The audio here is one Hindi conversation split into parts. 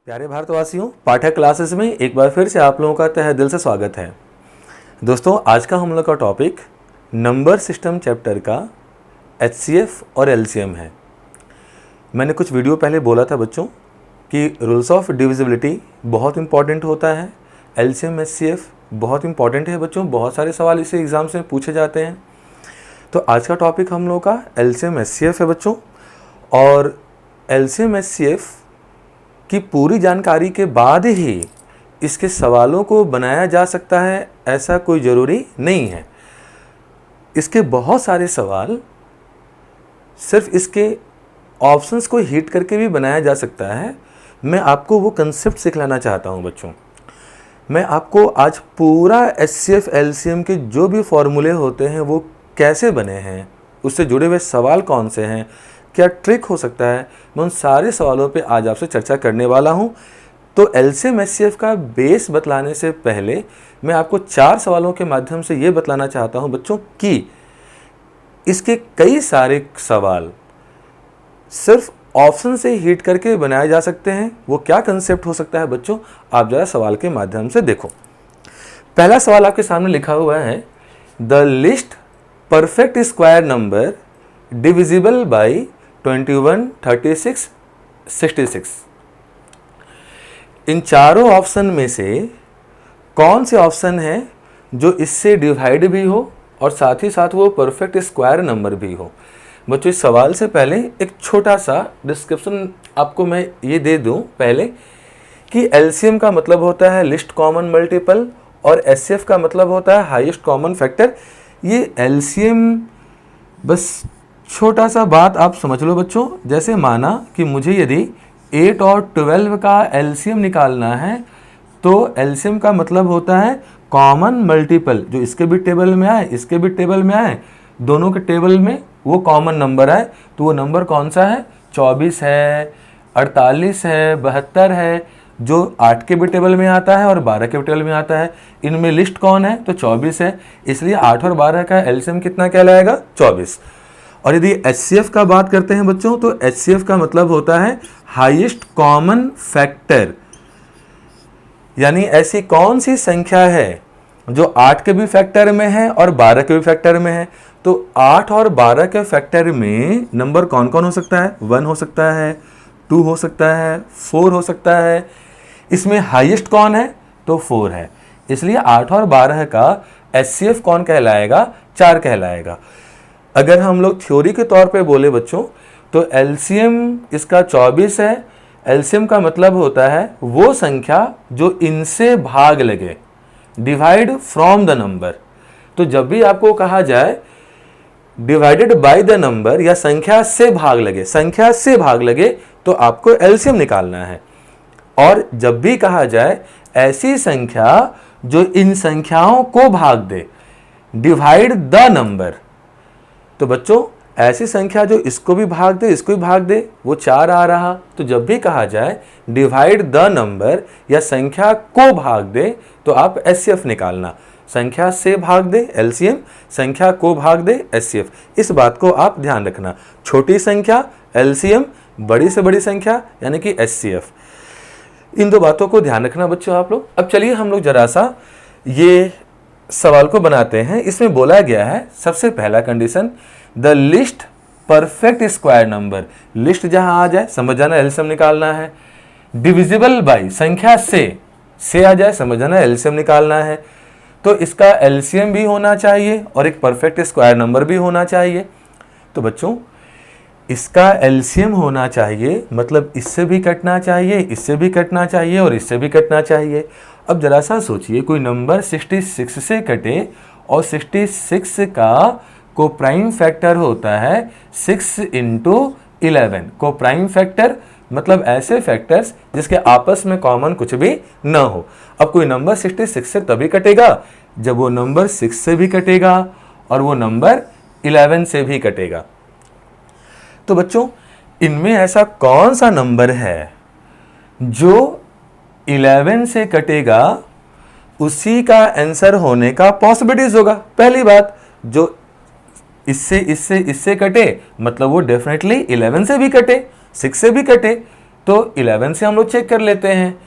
प्यारे भारतवासियों, पाठक क्लासेस में एक बार फिर से आप लोगों का तहे दिल से स्वागत है। दोस्तों, आज का हम लोग का टॉपिक नंबर सिस्टम चैप्टर का एचसीएफ और एलसीएम है। मैंने कुछ वीडियो पहले बोला था बच्चों कि रूल्स ऑफ डिविजिबिलिटी बहुत इंपॉर्टेंट होता है, एलसीएम एचसीएफ बहुत इंपॉर्टेंट है बच्चों, बहुत सारे सवाल इसे एग्जाम्स में पूछे जाते हैं। तो आज का टॉपिक हम लोग का एलसीएम एचसीएफ है बच्चों, और एलसीएम एचसीएफ कि पूरी जानकारी के बाद ही इसके सवालों को बनाया जा सकता है ऐसा कोई ज़रूरी नहीं है। इसके बहुत सारे सवाल सिर्फ इसके ऑप्शंस को हिट करके भी बनाया जा सकता है। मैं आपको वो कंसेप्ट सिखलाना चाहता हूँ बच्चों। मैं आपको आज पूरा एचसीएफ एलसीएम के जो भी फॉर्मूले होते हैं वो कैसे बने हैं, उससे जुड़े हुए सवाल कौन से हैं, क्या ट्रिक हो सकता है, मैं उन सारे सवालों पे आज आपसे चर्चा करने वाला हूं। तो एलसीएम एचसीएफ का बेस बतलाने से पहले मैं आपको 4 सवालों के माध्यम से ये बतलाना चाहता हूं बच्चों कि इसके कई सारे सवाल सिर्फ ऑप्शन से हिट करके बनाए जा सकते हैं। वो क्या कंसेप्ट हो सकता है बच्चों, आप ज़रा सवाल के माध्यम से देखो। पहला सवाल आपके सामने लिखा हुआ है, the list perfect square number divisible by 21, 36, 66। इन चारों ऑप्शन में से कौन से ऑप्शन है जो इससे डिवाइड भी हो और साथ ही साथ वो परफेक्ट स्क्वायर नंबर भी हो। बच्चों, इस सवाल से पहले एक छोटा सा डिस्क्रिप्शन आपको मैं ये दे दूं पहले कि एलसीएम का मतलब होता है लिस्ट कॉमन मल्टीपल और एचसीएफ का मतलब होता है हाईएस्ट कॉमन फैक्टर। ये एलसीएम बस छोटा सा बात आप समझ लो बच्चों। जैसे माना कि मुझे यदि 8 और 12 का एलसीएम निकालना है तो एलसीएम का मतलब होता है कॉमन मल्टीपल, जो इसके भी टेबल में आए इसके भी टेबल में आए, दोनों के टेबल में वो कॉमन नंबर आए। तो वो नंबर कौन सा है, 24 है, 48 है, 72 है, जो 8 के भी टेबल में आता है और 12 के भी टेबल में आता है। इनमें लिस्ट कौन है, तो 24 है, इसलिए 8 और 12 का एलसीएम कितना कहलाएगा, 24। और यदि एचसीएफ का बात करते हैं बच्चों तो एचसीएफ का मतलब होता है हाईएस्ट कॉमन फैक्टर, यानी ऐसी कौन सी संख्या है जो 8 के भी फैक्टर में है और 12 के भी फैक्टर में है। तो 8 और 12 के फैक्टर में नंबर कौन कौन हो सकता है, 1 हो सकता है, 2 हो सकता है, 4 हो सकता है। इसमें हाईएस्ट कौन है, तो 4 है, इसलिए 8 और 12 का एचसीएफ कौन कहलाएगा, 4 कहलाएगा। अगर हम लोग थ्योरी के तौर पे बोले बच्चों तो एलसीएम इसका 24 है। एलसीएम का मतलब होता है वो संख्या जो इनसे भाग लगे, डिवाइड फ्रॉम द नंबर। तो जब भी आपको कहा जाए डिवाइडेड बाय द नंबर या संख्या से भाग लगे, संख्या से भाग लगे, तो आपको एलसीएम निकालना है। और जब भी कहा जाए ऐसी संख्या जो इन संख्याओं को भाग दे, डिवाइड द नंबर, तो बच्चों ऐसी संख्या जो इसको भी भाग दे इसको भी भाग दे, वो 4 आ रहा। तो जब भी कहा जाए डिवाइड द नंबर या संख्या को भाग दे, तो आप एचसीएफ निकालना। संख्या से भाग दे एलसीएम, संख्या को भाग दे एचसीएफ। इस बात को आप ध्यान रखना। छोटी संख्या एलसीएम, बड़ी से बड़ी संख्या यानी कि एचसीएफ। इन दो बातों को ध्यान रखना बच्चों आप लोग। अब चलिए हम लोग जरा सा ये सवाल को बनाते हैं। इसमें बोला गया है सबसे पहला condition, the list perfect square number. List जहां आ जाए समझ जाना एलसीएम निकालना है। डिविजिबल बाई संख्या से आ जाए समझ जाना एलसीएम निकालना है। तो इसका एलसीएम भी होना चाहिए और एक परफेक्ट स्क्वायर नंबर भी होना चाहिए। तो बच्चों इसका एलसीएम होना चाहिए मतलब इससे भी कटना चाहिए, इससे भी कटना चाहिए और इससे भी कटना चाहिए। अब जरा सा सोचिए, कोई नंबर 66 से कटे और 66 का को प्राइम फैक्टर होता है 6 इंटू 11। को प्राइम फैक्टर मतलब ऐसे फैक्टर्स जिसके आपस में कॉमन कुछ भी न हो। अब कोई नंबर 66 से तभी कटेगा जब वो नंबर 6 से भी कटेगा और वो नंबर 11 से भी कटेगा। तो बच्चों इनमें ऐसा कौन सा नंबर है जो 11 से कटेगा, उसी का आंसर होने का पॉसिबिलिटीज होगा। पहली बात, जो इससे कटे मतलब वो डेफिनेटली 11 से भी कटे, 6 से भी कटे, तो 11 से हम लोग चेक कर लेते हैं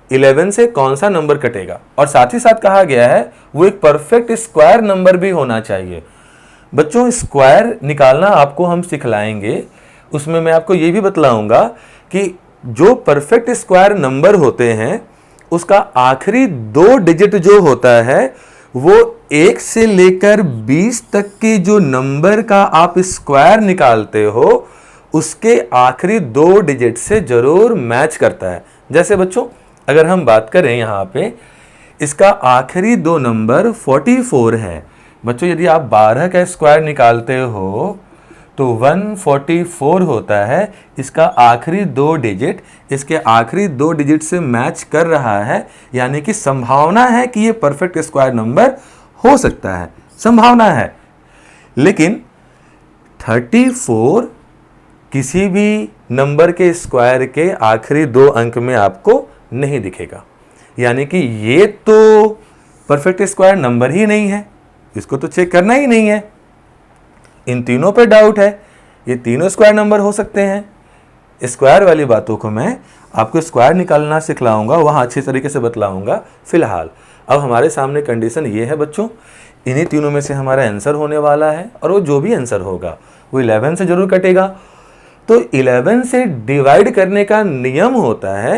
11 से कौन सा नंबर कटेगा, और साथ ही साथ कहा गया है वो एक परफेक्ट स्क्वायर नंबर भी होना चाहिए। बच्चों स्क्वायर निकालना आपको हम सिखलाएंगे, उसमें मैं आपको ये भी बतलाऊंगा कि जो परफेक्ट स्क्वायर नंबर होते हैं उसका आखिरी 2 डिजिट जो होता है वो 1 से लेकर 20 तक के जो नंबर का आप स्क्वायर निकालते हो उसके आखिरी 2 डिजिट से जरूर मैच करता है। जैसे बच्चों अगर हम बात करें यहाँ पे इसका आखिरी 2 नंबर 44 है। बच्चों यदि आप 12 का स्क्वायर निकालते हो तो 144 होता है। इसका आखिरी 2 डिजिट इसके आखिरी 2 डिजिट से मैच कर रहा है, यानी कि संभावना है कि ये परफेक्ट स्क्वायर नंबर हो सकता है, संभावना है। लेकिन 34 किसी भी नंबर के स्क्वायर के आखिरी 2 अंक में आपको नहीं दिखेगा, यानी कि ये तो परफेक्ट स्क्वायर नंबर ही नहीं है, इसको तो चेक करना ही नहीं है। इन तीनों पे डाउट है, ये तीनों स्क्वायर नंबर हो सकते हैं। स्क्वायर वाली बातों को मैं आपको स्क्वायर निकालना सिखलाऊंगा, वहाँ अच्छी तरीके से बतलाऊंगा। फिलहाल अब हमारे सामने कंडीशन ये है बच्चों, इन्हीं तीनों में से हमारा आंसर होने वाला है, और वो जो भी आंसर होगा वो 11 से जरूर कटेगा। तो 11 से डिवाइड करने का नियम होता है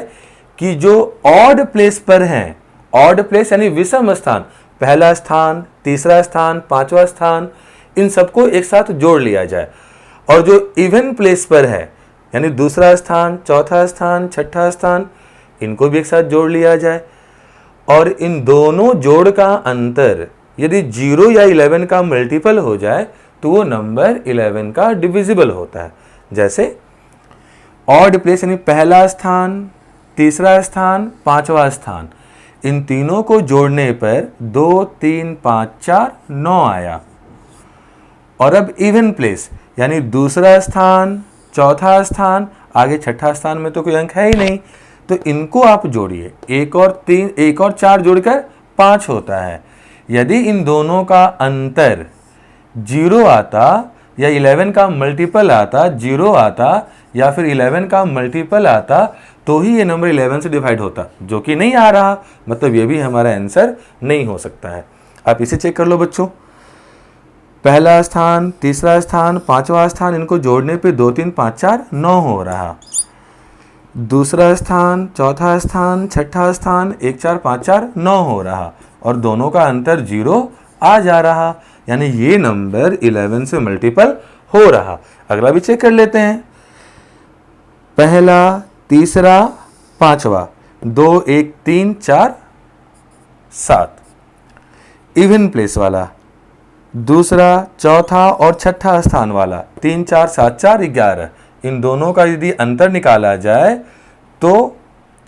कि जो ऑड प्लेस पर हैं, ऑड प्लेस यानी विषम स्थान, पहला स्थान, तीसरा स्थान, 5वां स्थान, इन सबको एक साथ जोड़ लिया जाए, और जो इवन प्लेस पर है यानी दूसरा स्थान, चौथा स्थान, छठा स्थान, इनको भी एक साथ जोड़ लिया जाए, और इन दोनों जोड़ का अंतर यदि 0 या 11 का मल्टीपल हो जाए तो वो नंबर 11 का डिविजिबल होता है। जैसे ऑड प्लेस यानी पहला स्थान, तीसरा स्थान, 5वां स्थान, इन तीनों को जोड़ने पर 2, 3, 5, 4, 9 आया। और अब इवन प्लेस यानी दूसरा स्थान, चौथा स्थान, आगे छठा स्थान में तो कोई अंक है ही नहीं, तो इनको आप जोड़िए, 1 और 4 जोड़कर 5 होता है। यदि इन दोनों का अंतर 0 आता या 11 का मल्टीपल आता, 0 आता या फिर 11 का मल्टीपल आता तो ही ये नंबर 11 से डिवाइड होता, जो कि नहीं आ रहा, मतलब ये भी हमारा आंसर नहीं हो सकता है। आप इसे चेक कर लो बच्चों, पहला स्थान, तीसरा स्थान, 5वां स्थान, इनको जोड़ने पे 2, 3, 5, 4, 9 हो रहा। दूसरा स्थान, चौथा स्थान, छठा स्थान, 1, 4, 5, 4, 9 हो रहा, और दोनों का अंतर 0 आ जा रहा, यानी ये नंबर 11 से मल्टीपल हो रहा। अगला भी चेक कर लेते हैं, पहला, तीसरा, 5वां, 2, 1, 3, 4, 7, इवन प्लेस वाला, दूसरा, चौथा और छठा स्थान वाला, 3, 4, 7, 4, 11, इन दोनों का यदि अंतर निकाला जाए तो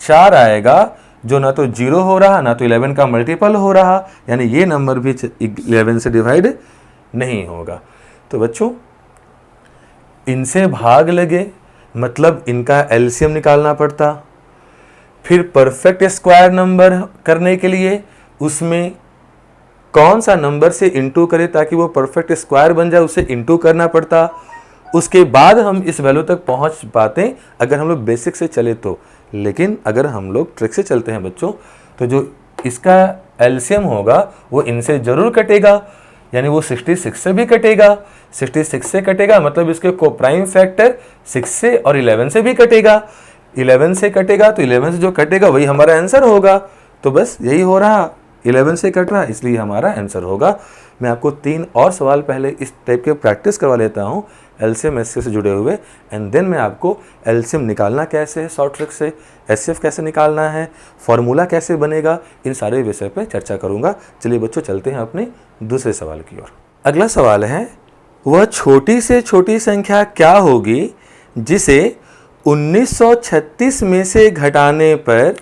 4 आएगा, जो ना तो 0 हो रहा ना तो 11 का मल्टीपल हो रहा, यानी ये नंबर भी 11 से डिवाइड नहीं होगा। तो बच्चों इनसे भाग लगे, मतलब इनका एलसीएम निकालना पड़ता। फिर परफेक्ट स्क्वायर नंबर करने के लिए उसमें कौन सा नंबर से इंटू करे ताकि वो परफेक्ट स्क्वायर बन जाए, उसे इंटू करना पड़ता। उसके बाद हम इस वैल्यू तक पहुंच पाते अगर हम लोग बेसिक से चले तो। लेकिन अगर हम लोग ट्रिक से चलते हैं बच्चों, तो जो इसका एलसीएम होगा वो इनसे जरूर कटेगा, यानी वो 66 से भी कटेगा। 66 से कटेगा मतलब इसके को प्राइम फैक्टर 6 से और 11 से भी कटेगा। 11 से कटेगा तो 11 से जो कटेगा वही हमारा आंसर होगा। तो बस यही हो रहा, 11 से कट रहा, इसलिए हमारा आंसर होगा। मैं आपको 3 और सवाल पहले इस टाइप के प्रैक्टिस करवा लेता हूँ एलसीएम एचसीएफ से जुड़े हुए, एंड देन मैं आपको एलसीएम निकालना कैसे है शॉर्ट ट्रिक से, एचसीएफ कैसे निकालना है, फॉर्मूला कैसे बनेगा, इन सारे विषय पे चर्चा करूँगा। चलिए बच्चों चलते हैं अपने दूसरे सवाल की ओर। अगला सवाल है, वह छोटी से छोटी संख्या क्या होगी जिसे 1936 में से घटाने पर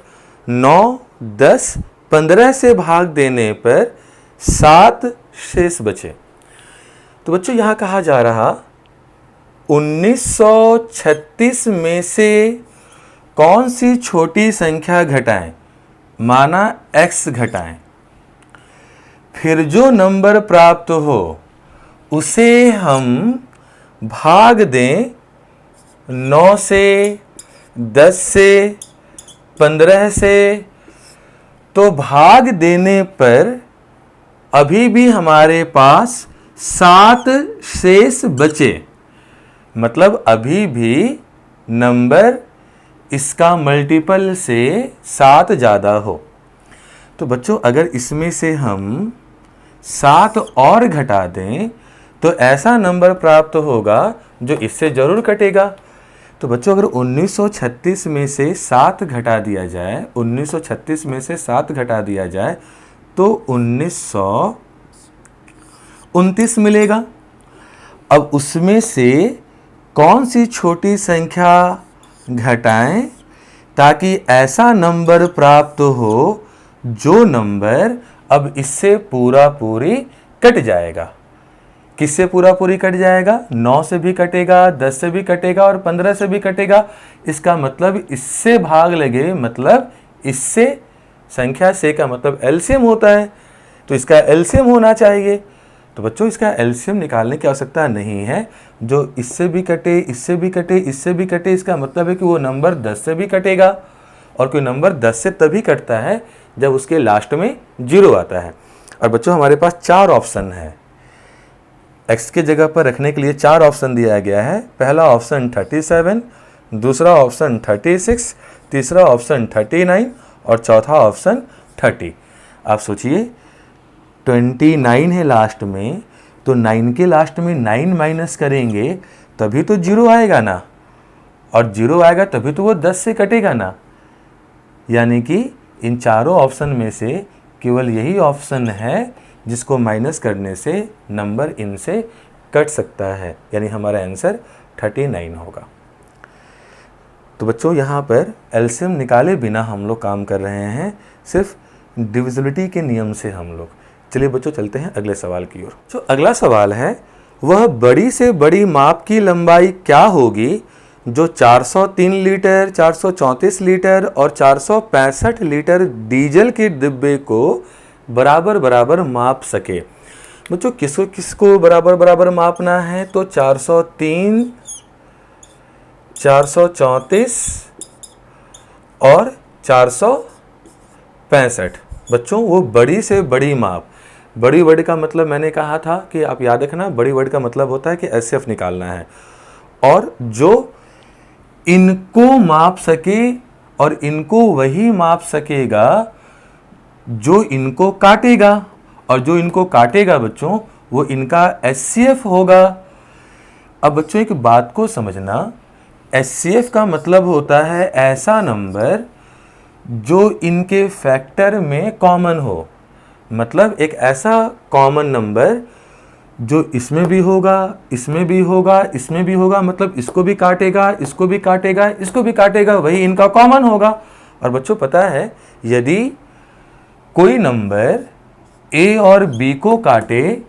9, 10, 15 से भाग देने पर 7 शेष बचे। तो बच्चों यहां कहा जा रहा 1936 में से कौन सी छोटी संख्या घटाएं, माना x घटाएं, फिर जो नंबर प्राप्त हो उसे हम भाग दें 9 से, 10 से, 15 से, तो भाग देने पर अभी भी हमारे पास 7 शेष बचे। मतलब अभी भी नंबर इसका मल्टीपल से 7 ज़्यादा हो। तो बच्चों अगर इसमें से हम 7 और घटा दें तो ऐसा नंबर प्राप्त होगा जो इससे ज़रूर कटेगा। तो बच्चों अगर 1936 में से 7 घटा दिया जाए, 1936 में से 7 घटा दिया जाए तो 1929 मिलेगा। अब उसमें से कौन सी छोटी संख्या घटाएं ताकि ऐसा नंबर प्राप्त हो जो नंबर अब इससे पूरा पूरी कट जाएगा। किससे पूरा पूरी कट जाएगा? 9 से भी कटेगा, 10 से भी कटेगा और 15 से भी कटेगा। इसका मतलब इससे भाग लगे, मतलब इससे संख्या से का मतलब एलसीएम होता है, तो इसका एलसीएम होना चाहिए। तो बच्चों इसका एलसीएम निकालने की आवश्यकता नहीं है। जो इससे भी कटे, इससे भी कटे, इससे भी कटे, इसका मतलब है कि वो नंबर 10 से भी कटेगा। और कोई नंबर 10 से तभी कटता है जब उसके लास्ट में 0 आता है। और बच्चों हमारे पास 4 ऑप्शन है। x के जगह पर रखने के लिए 4 ऑप्शन दिया गया है। पहला ऑप्शन 37, दूसरा ऑप्शन 36, तीसरा ऑप्शन 39 और चौथा ऑप्शन 30। आप सोचिए 29 है लास्ट में, तो 9 के लास्ट में 9 माइनस करेंगे तभी तो 0 आएगा ना, और 0 आएगा तभी तो वो 10 से कटेगा ना। यानी कि इन चारों ऑप्शन में से केवल यही ऑप्शन है जिसको माइनस करने से नंबर इनसे कट सकता है, यानी हमारा आंसर 39 होगा। तो बच्चों यहाँ पर एलसीएम निकाले बिना हम लोग काम कर रहे हैं, सिर्फ डिविजिबिलिटी के नियम से हम लोग। चलिए बच्चों चलते हैं अगले सवाल की ओर। जो अगला सवाल है वह बड़ी से बड़ी माप की लंबाई क्या होगी जो 403 लीटर, 434 लीटर और 465 लीटर डीजल के डिब्बे को बराबर बराबर माप सके। बच्चों किसको किसको बराबर बराबर मापना है? तो 403, 434 और 465। बच्चों वो बड़ी से बड़ी माप, बड़ी वर्ड का मतलब मैंने कहा था कि आप याद रखना, बड़ी वर्ड का मतलब होता है कि एचसीएफ निकालना है, और जो इनको माप सके और इनको वही माप सकेगा जो इनको काटेगा, और जो इनको काटेगा बच्चों वो इनका एचसीएफ होगा। अब बच्चों एक बात को समझना, एचसीएफ का मतलब होता है ऐसा नंबर जो इनके फैक्टर में कॉमन हो। मतलब एक ऐसा कॉमन नंबर जो इसमें भी होगा, इसमें भी होगा, इसमें भी होगा, मतलब इसको भी काटेगा, इसको भी काटेगा, इसको भी काटेगा, वही इनका कॉमन होगा। और बच्चों पता है यदि कोई नंबर a और b को काटे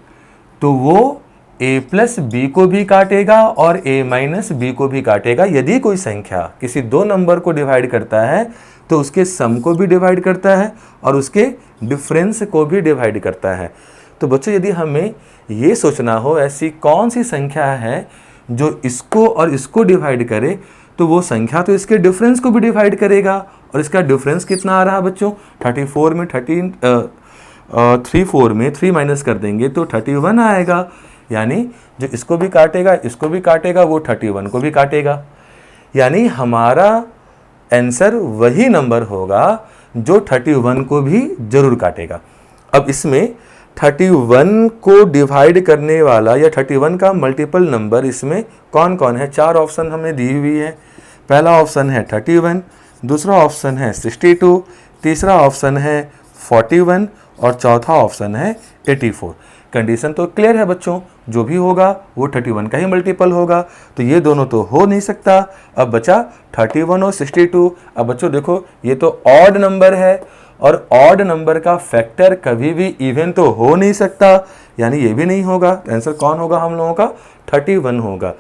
तो वो a प्लस बी को भी काटेगा और a माइनस बी को भी काटेगा। यदि कोई संख्या किसी दो नंबर को डिवाइड करता है तो उसके सम को भी डिवाइड करता है और उसके डिफरेंस को भी डिवाइड करता है। तो बच्चों यदि हमें ये सोचना हो ऐसी कौन सी संख्या है जो इसको और इसको डिवाइड करे, तो वो संख्या तो इसके डिफरेंस को भी डिवाइड करेगा। और इसका डिफरेंस कितना आ रहा है बच्चों? 34 में 34 में 3 माइनस कर देंगे तो 31 आएगा। यानी जो इसको भी काटेगा, इसको भी काटेगा, वो 31 को भी काटेगा। यानी हमारा आंसर वही नंबर होगा जो 31 को भी जरूर काटेगा। अब इसमें 31 को डिवाइड करने वाला या 31 का मल्टीपल नंबर इसमें कौन कौन है? 4 ऑप्शन हमें दी हुई है। पहला ऑप्शन है 31, दूसरा ऑप्शन है 62, तीसरा ऑप्शन है 41 और चौथा ऑप्शन है 84। कंडीशन तो क्लियर है बच्चों, जो भी होगा वो 31 का ही मल्टीपल होगा, तो ये दोनों तो हो नहीं सकता। अब बचा 31 और 62। अब बच्चों देखो ये तो ऑड नंबर है और ऑड नंबर का फैक्टर कभी भी इवन तो हो नहीं सकता, यानी ये भी नहीं होगा। आंसर कौन होगा हम लोगों का? 31 होगा।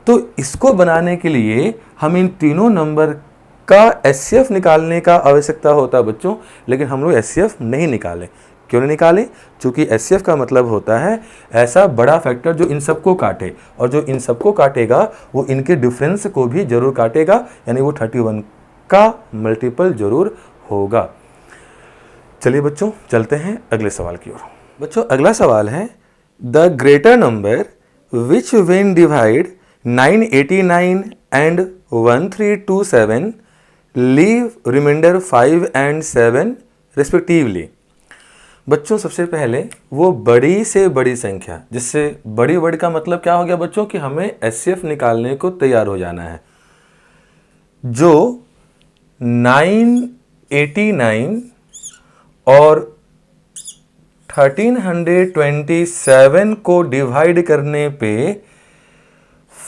तो इसको बनाने के लिए हम इन तीनों नंबर का एचसीएफ निकालने का आवश्यकता होता है बच्चों, लेकिन हम लोग एचसीएफ नहीं निकालें। क्यों नहीं निकाले? क्योंकि HCF का मतलब होता है ऐसा बड़ा फैक्टर जो इन सबको काटे, और जो इन सबको काटेगा वो इनके डिफरेंस को भी जरूर काटेगा, यानी वो 31 का मल्टीपल जरूर होगा। चलिए बच्चों चलते हैं अगले सवाल की ओर। बच्चों अगला सवाल है, the greater number which when divide 989 and 1327 leave remainder 5 and 7 respectively. बच्चों सबसे पहले वो बड़ी से बड़ी संख्या, जिससे बड़ी वर्ड का मतलब क्या हो गया बच्चों कि हमें HCF निकालने को तैयार हो जाना है, जो 989 और 1327 को डिवाइड करने पे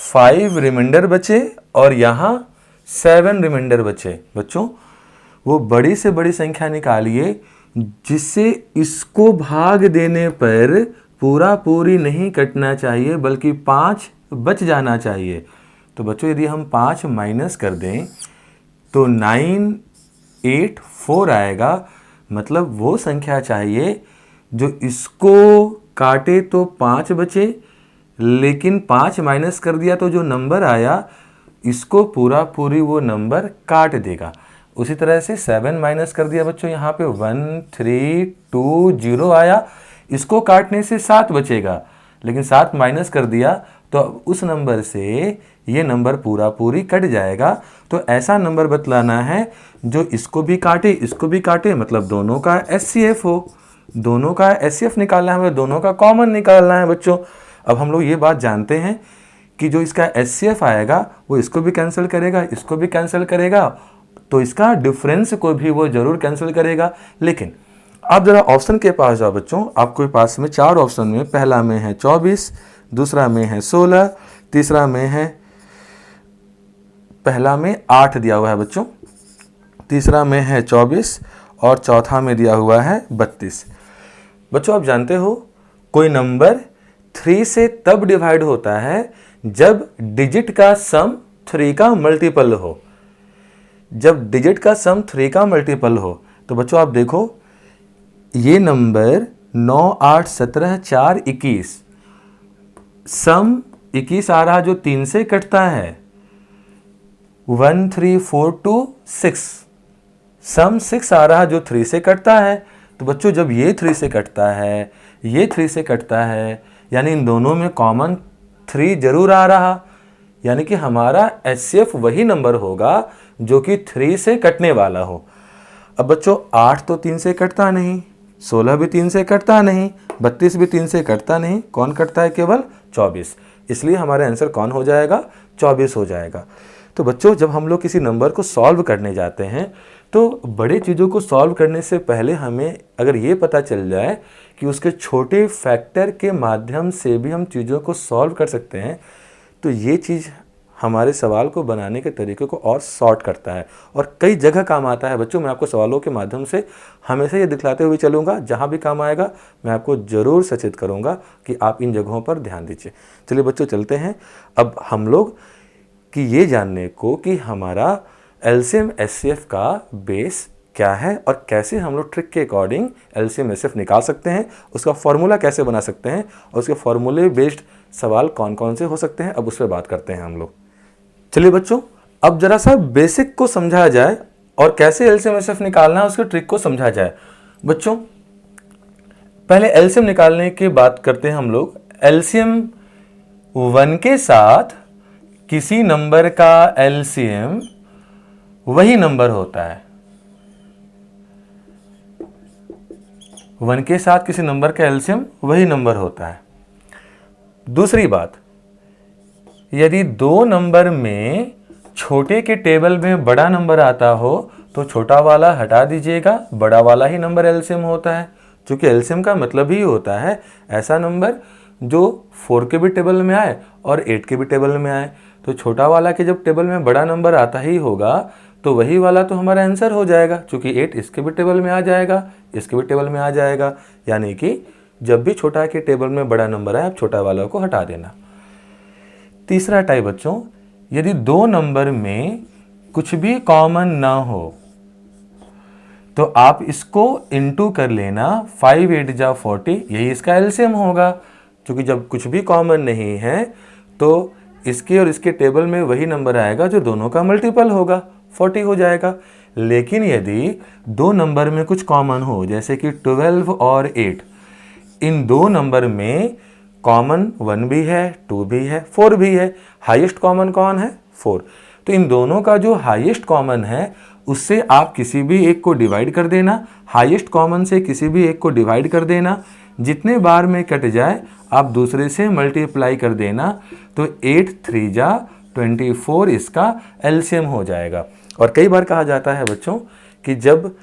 5 रिमाइंडर बचे और यहाँ 7 रिमाइंडर बचे। बच्चों वो बड़ी से बड़ी संख्या निकालिए जिससे इसको भाग देने पर पूरा पूरी नहीं कटना चाहिए बल्कि 5 बच जाना चाहिए। तो बच्चों यदि हम 5 माइनस कर दें तो 984 आएगा। मतलब वो संख्या चाहिए जो इसको काटे तो 5 बचे, लेकिन 5 माइनस कर दिया तो जो नंबर आया इसको पूरा पूरी वो नंबर काट देगा। उसी तरह से 7 माइनस कर दिया बच्चों, यहाँ पे 1320 आया, इसको काटने से 7 बचेगा, लेकिन 7 माइनस कर दिया तो उस नंबर से ये नंबर पूरा पूरी कट जाएगा। तो ऐसा नंबर बतलाना है जो इसको भी काटे इसको भी काटे, मतलब दोनों का HCF हो। दोनों का HCF निकालना है, हमें दोनों का कॉमन निकालना है बच्चों। अब हम लोग ये बात जानते हैं कि जो इसका HCF आएगा वो इसको भी कैंसिल करेगा, इसको भी कैंसिल करेगा, तो इसका डिफरेंस को भी वो जरूर कैंसिल करेगा। लेकिन आप जरा ऑप्शन के पास जाओ बच्चों, आपके पास में 4 ऑप्शन में, पहला में है 24, दूसरा में है 16, तीसरा में है, पहला में 8 दिया हुआ है बच्चों, तीसरा में है 24 और चौथा में दिया हुआ है 32। बच्चों आप जानते हो कोई नंबर 3 से तब डिवाइड होता है जब डिजिट का सम 3 का मल्टीपल हो। जब डिजिट का सम 3 का मल्टीपल हो तो बच्चों आप देखो ये नंबर 9, 8, 17, 4, 21, सम 21 आ रहा जो 3 से कटता है, 1, 3, 4, 2, 6, सम 6 आ रहा जो 3 से कटता है। तो बच्चों जब ये 3 से कटता है, ये 3 से कटता है, यानी इन दोनों में कॉमन 3 जरूर आ रहा, यानी कि हमारा HCF वही नंबर होगा जो कि 3 से कटने वाला हो। अब बच्चों 8 तो 3 से कटता नहीं, 16 भी 3 से कटता नहीं, 32 भी 3 से कटता नहीं, कौन कटता है? केवल 24। इसलिए हमारा आंसर कौन हो जाएगा? 24 हो जाएगा। तो बच्चों जब हम लोग किसी नंबर को सॉल्व करने जाते हैं तो बड़े चीज़ों को सॉल्व करने से पहले हमें अगर ये पता चल जाए कि उसके छोटे फैक्टर के माध्यम से भी हम चीज़ों को सॉल्व कर सकते हैं, तो ये चीज़ हमारे सवाल को बनाने के तरीके को और शॉर्ट करता है और कई जगह काम आता है। बच्चों मैं आपको सवालों के माध्यम से हमेशा ये दिखलाते हुए चलूँगा, जहाँ भी काम आएगा मैं आपको ज़रूर सचेत करूँगा कि आप इन जगहों पर ध्यान दीजिए। चलिए बच्चों चलते हैं अब हम लोग कि ये जानने को कि हमारा LCM HCF का बेस क्या है और कैसे हम लोग ट्रिक के अकॉर्डिंग LCM HCF निकाल सकते हैं, उसका फॉर्मूला कैसे बना सकते हैं और उसके फॉर्मूले बेस्ड सवाल कौन कौन से हो सकते हैं, अब उस पर बात करते हैं हम लोग। चलिए बच्चों अब जरा सा बेसिक को समझा जाए और कैसे LCM HCF निकालना है उसके ट्रिक को समझा जाए। बच्चों पहले LCM निकालने की बात करते हैं हम लोग। LCM 1 के साथ किसी नंबर का LCM वही नंबर होता है। 1 के साथ किसी नंबर का LCM वही नंबर होता है। दूसरी बात, यदि 2 नंबर में छोटे के टेबल में बड़ा नंबर आता हो तो छोटा वाला हटा दीजिएगा, बड़ा वाला ही नंबर LCM होता है। क्योंकि LCM का मतलब ही होता है ऐसा नंबर जो 4 के भी टेबल में आए और 8 के भी टेबल में आए। तो छोटा वाला के जब टेबल में बड़ा नंबर आता ही होगा तो वही वाला तो हमारा आंसर हो जाएगा, क्योंकि 8 इसके भी टेबल में आ जाएगा, इसके भी टेबल में आ जाएगा। यानी कि जब भी छोटा के टेबल में बड़ा नंबर आए आप छोटा वाला को हटा देना। तीसरा टाइप बच्चों, यदि 2 नंबर में कुछ भी कॉमन ना हो, तो आप इसको इंटू कर लेना, 5 8 जा 40, यही इसका एलसीएम होगा। क्योंकि जब कुछ भी कॉमन नहीं है तो इसके और इसके टेबल में वही नंबर आएगा जो दोनों का मल्टीपल होगा, 40 हो जाएगा। लेकिन यदि दो नंबर में कुछ कॉमन हो, जैसे कि 12 और 8, इन दो नंबर में कॉमन 1 भी है, 2 भी है, 4 भी है, हाईएस्ट कॉमन कौन है? 4। तो इन दोनों का जो हाईएस्ट कॉमन है उससे आप किसी भी एक को डिवाइड कर देना, हाईएस्ट कॉमन से किसी भी एक को डिवाइड कर देना, जितने बार में कट जाए आप दूसरे से मल्टीप्लाई कर देना, तो 8 3 जा 24 इसका एलसीएम हो जाएगा। और कई बार कहा जाता है बच्चों कि जब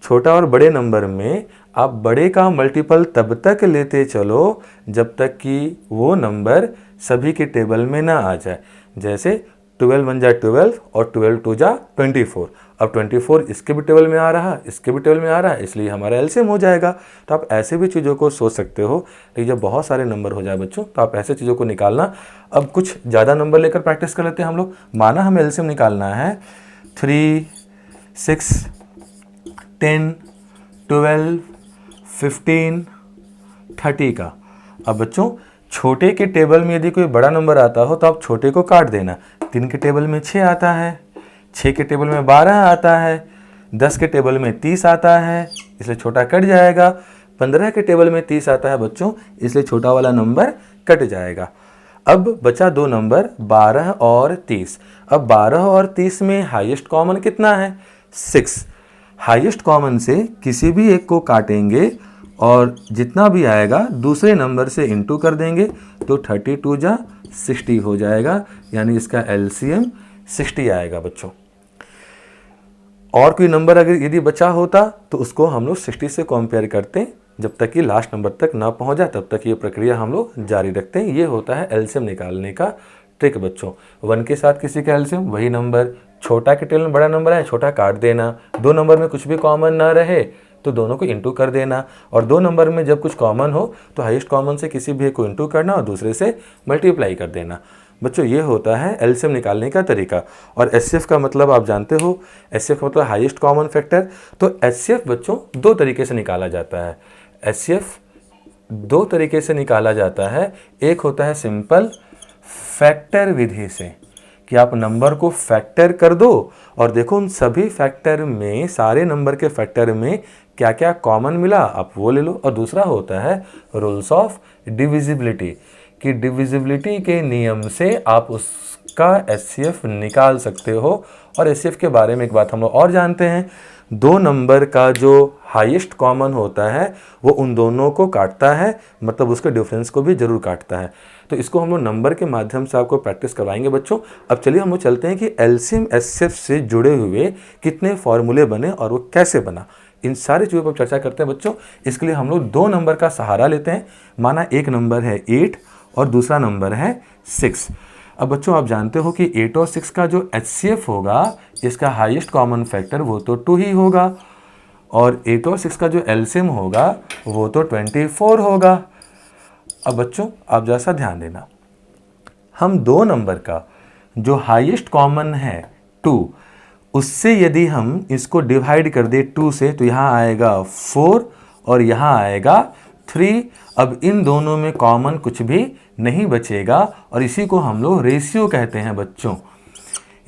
छोटा और बड़े नंबर में आप बड़े का मल्टीपल तब तक लेते चलो जब तक कि वो नंबर सभी के टेबल में ना आ जाए। जैसे 12 1 जा 12 और 12 2 जा 24। अब 24 इसके भी टेबल में आ रहा, इसके भी टेबल में आ रहा है, इसलिए हमारा एलसीएम हो जाएगा। तो आप ऐसे भी चीज़ों को सोच सकते हो। लेकिन जब बहुत सारे नंबर हो जाए बच्चों तो आप ऐसे चीज़ों को निकालना। अब कुछ ज़्यादा नंबर लेकर प्रैक्टिस कर लेते हैं हम लोग। माना हमें एलसीएम निकालना है 3 6 10 12 15 30 का। अब बच्चों छोटे के टेबल में यदि कोई बड़ा नंबर आता हो तो आप छोटे को काट देना। 3 के टेबल में 6 आता है, 6 के टेबल में 12 आता है, 10 के टेबल में 30 आता है, इसलिए छोटा कट जाएगा। 15 के टेबल में 30 आता है बच्चों, इसलिए छोटा वाला नंबर कट जाएगा। अब बचा दो नंबर 12 और 30। अब 12 और 30 में हाईएस्ट कॉमन कितना है? 6। हाईएस्ट कॉमन से किसी भी एक को काटेंगे और जितना भी आएगा दूसरे नंबर से इंटू कर देंगे, तो 32 जा 60 हो जाएगा, यानी इसका एलसीएम 60 आएगा बच्चों। और कोई नंबर अगर यदि बचा होता तो उसको हम लोग 60 से कंपेयर करते हैं, जब तक कि लास्ट नंबर तक ना पहुंच जाए तब तक ये प्रक्रिया हम लोग जारी रखते हैं। ये होता है एलसीएम निकालने का ट्रिक बच्चों। 1 के साथ किसी का एलसीएम, वही नंबर, छोटा के टेबल में बड़ा नंबर है, छोटा काट देना, दो नंबर में कुछ भी कॉमन ना रहे तो दोनों को इंटू कर देना, और दो नंबर में जब कुछ कॉमन हो तो हाईएस्ट कॉमन से किसी भी एक को इंटू करना और दूसरे से मल्टीप्लाई कर देना। बच्चों ये होता है एलसीएम निकालने का तरीका। और एचसीएफ का मतलब आप जानते हो, एचसीएफ का मतलब हाईएस्ट कॉमन फैक्टर। तो एचसीएफ बच्चों दो तरीके से निकाला जाता है। एचसीएफ दो तरीके से निकाला जाता है। एक होता है सिंपल फैक्टर विधि से, कि आप नंबर को फैक्टर कर दो और देखो उन सभी फैक्टर में, सारे नंबर के फैक्टर में क्या क्या कॉमन मिला आप वो ले लो। और दूसरा होता है रूल्स ऑफ डिविजिबिलिटी, कि डिविजिबिलिटी के नियम से आप उसका एचसीएफ निकाल सकते हो। और एचसीएफ के बारे में एक बात हम लोग और जानते हैं, दो नंबर का जो हाईएस्ट कॉमन होता है वो उन दोनों को काटता है, मतलब उसके डिफरेंस को भी जरूर काटता है। तो इसको हम लोग नंबर के माध्यम से आपको प्रैक्टिस करवाएंगे बच्चों। अब चलिए हम लोग चलते हैं कि एलसीएम एचसीएफ से जुड़े हुए कितने फॉर्मूले बने और वो कैसे बना, इन सारी चीज़ों पर चर्चा करते हैं बच्चों। इसके लिए हम लोग दो नंबर का सहारा लेते हैं। माना एक नंबर है 8 और दूसरा नंबर है 6। अब बच्चों आप जानते हो कि 8 और 6 का जो एचसीएफ होगा, इसका हाईएस्ट कॉमन फैक्टर वो तो 2 ही होगा, और 8 और 6 का जो एलसीएम होगा वो तो 24 होगा। अब बच्चों आप जैसा ध्यान देना, हम दो नंबर का जो हाईएस्ट कॉमन है 2, उससे यदि हम इसको डिवाइड कर दे 2 से, तो यहाँ आएगा 4 और यहाँ आएगा 3। अब इन दोनों में कॉमन कुछ भी नहीं बचेगा और इसी को हम लोग रेशियो कहते हैं बच्चों।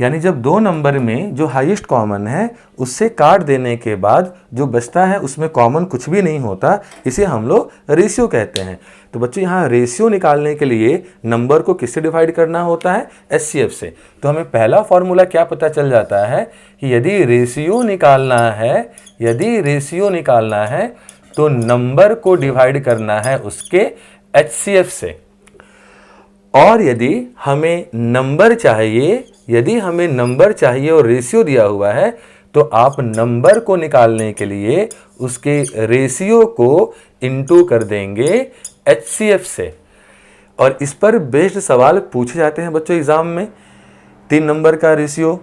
यानी जब दो नंबर में जो हाईएस्ट कॉमन है उससे काट देने के बाद जो बचता है उसमें कॉमन कुछ भी नहीं होता, इसे हम लोग रेशियो कहते हैं। तो बच्चों यहाँ रेशियो निकालने के लिए नंबर को किससे डिवाइड करना होता है? एचसीएफ से। तो हमें पहला फॉर्मूला क्या पता चल जाता है कि यदि रेशियो निकालना है तो नंबर को डिवाइड करना है उसके एचसीएफ से। और यदि हमें नंबर चाहिए और रेशियो दिया हुआ है, तो आप नंबर को निकालने के लिए उसके रेशियो को इंटू कर देंगे एचसीएफ से। और इस पर बेस्ड सवाल पूछे जाते हैं बच्चों एग्जाम में। 3 नंबर का रेशियो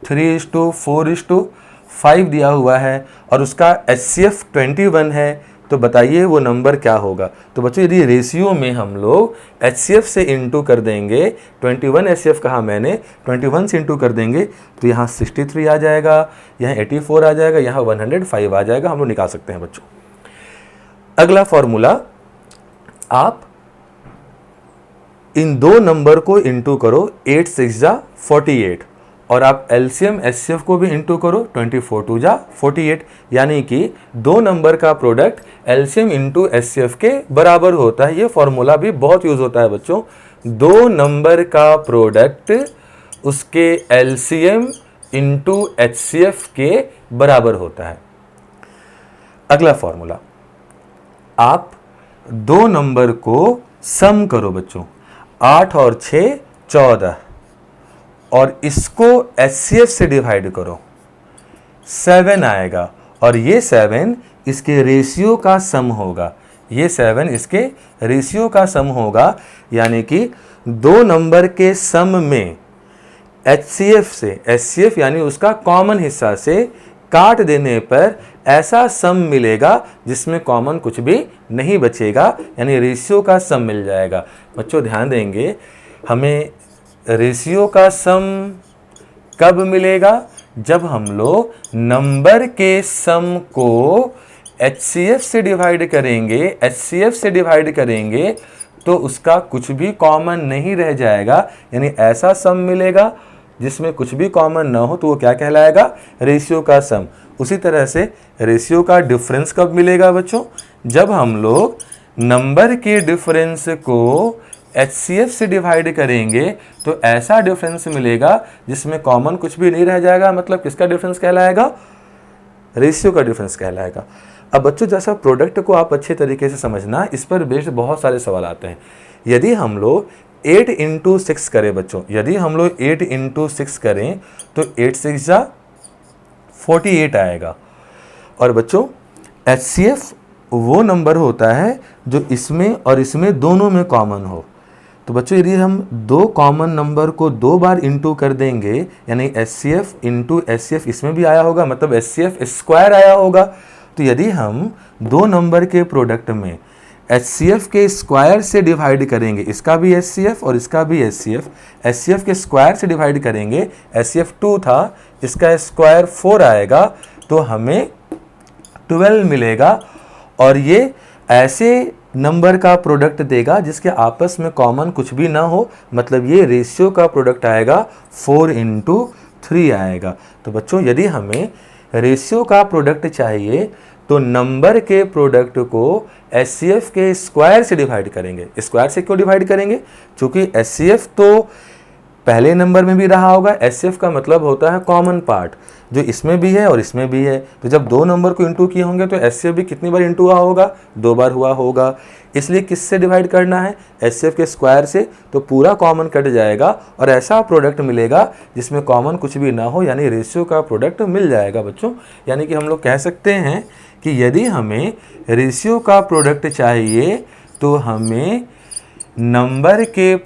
3:4:5 दिया हुआ है और उसका एचसीएफ 21 है, तो बताइए वो नंबर क्या होगा। तो बच्चों यदि रेशियो में हम लोग HCF से इंटू कर देंगे, 21 HCF कहा मैंने, 21 से इंटू कर देंगे तो यहाँ 63 आ जाएगा, यहाँ 84 आ जाएगा, यहाँ 105 आ जाएगा। हम लोग निकाल सकते हैं बच्चों। अगला फॉर्मूला, आप इन दो नंबर को इंटू करो, 8 6 जा 48, और आप एलसीएम एचसीएफ को भी इंटू करो, 24 2 जा 48, यानी कि दो नंबर का प्रोडक्ट एलसीएम इंटू एचसीएफ के बराबर होता है। ये फॉर्मूला भी बहुत यूज होता है बच्चों। दो नंबर का प्रोडक्ट उसके एलसीएम इंटू एचसीएफ के बराबर होता है। अगला फॉर्मूला, आप दो नंबर को सम करो बच्चों, 8 और 6 14, और इसको HCF से डिवाइड करो, 7 आएगा, और ये 7 इसके रेशियो का सम होगा। ये 7 इसके रेशियो का सम होगा, यानी कि दो नंबर के सम में HCF से, HCF यानी उसका कॉमन हिस्सा से काट देने पर ऐसा सम मिलेगा जिसमें कॉमन कुछ भी नहीं बचेगा, यानी रेशियो का सम मिल जाएगा। बच्चों ध्यान देंगे, हमें रेशियो का सम कब मिलेगा? जब हम लोग नंबर के सम को HCF से डिवाइड करेंगे, HCF से डिवाइड करेंगे तो उसका कुछ भी कॉमन नहीं रह जाएगा, यानी ऐसा सम मिलेगा जिसमें कुछ भी कॉमन ना हो, तो वो क्या कहलाएगा? रेशियो का सम। उसी तरह से रेशियो का डिफरेंस कब मिलेगा बच्चों? जब हम लोग नंबर के डिफरेंस को HCF से डिवाइड करेंगे तो ऐसा डिफरेंस मिलेगा जिसमें कॉमन कुछ भी नहीं रह जाएगा। मतलब किसका डिफरेंस कहलाएगा? रेशियो का डिफरेंस कहलाएगा। अब बच्चों जैसा प्रोडक्ट को आप अच्छे तरीके से समझना, इस पर बेस्ड बहुत सारे सवाल आते हैं। यदि हम लोग 8 इंटू 6 करें बच्चों, यदि हम लोग 8 इंटू 6 करें तो 8 6 जा 48 आएगा। और बच्चों HCF वो नंबर होता है जो इसमें और इसमें दोनों में कॉमन हो। तो बच्चों यदि हम दो कॉमन नंबर को दो बार इंटू कर देंगे, यानी HCF इंटू HCF इसमें भी आया होगा, मतलब HCF स्क्वायर आया होगा। तो यदि हम दो नंबर के प्रोडक्ट में HCF के स्क्वायर से डिवाइड करेंगे, इसका भी HCF और इसका भी HCF के स्क्वायर से डिवाइड करेंगे, HCF 2 था, इसका स्क्वायर 4 आएगा, तो हमें 12 मिलेगा। और ये ऐसे नंबर का प्रोडक्ट देगा जिसके आपस में कॉमन कुछ भी ना हो, मतलब ये रेशियो का प्रोडक्ट आएगा 4 इंटू 3 आएगा। तो बच्चों यदि हमें रेशियो का प्रोडक्ट चाहिए तो नंबर के प्रोडक्ट को HCF के स्क्वायर से डिवाइड करेंगे। स्क्वायर से क्यों डिवाइड करेंगे? क्योंकि HCF तो पहले नंबर में भी रहा होगा, HCF का मतलब होता है कॉमन पार्ट, जो इसमें भी है और इसमें भी है। तो जब दो नंबर को इंटू किए होंगे तो HCF भी कितनी बार इंटू हुआ होगा? 2 बार हुआ होगा। इसलिए किससे डिवाइड करना है? HCF के स्क्वायर से, तो पूरा कॉमन कट जाएगा और ऐसा प्रोडक्ट मिलेगा जिसमें कॉमन कुछ भी ना हो, यानी रेशियो का प्रोडक्ट मिल जाएगा बच्चों। यानी कि हम लोग कह सकते हैं कि यदि हमें रेशियो का प्रोडक्ट चाहिए तो हमें नंबर के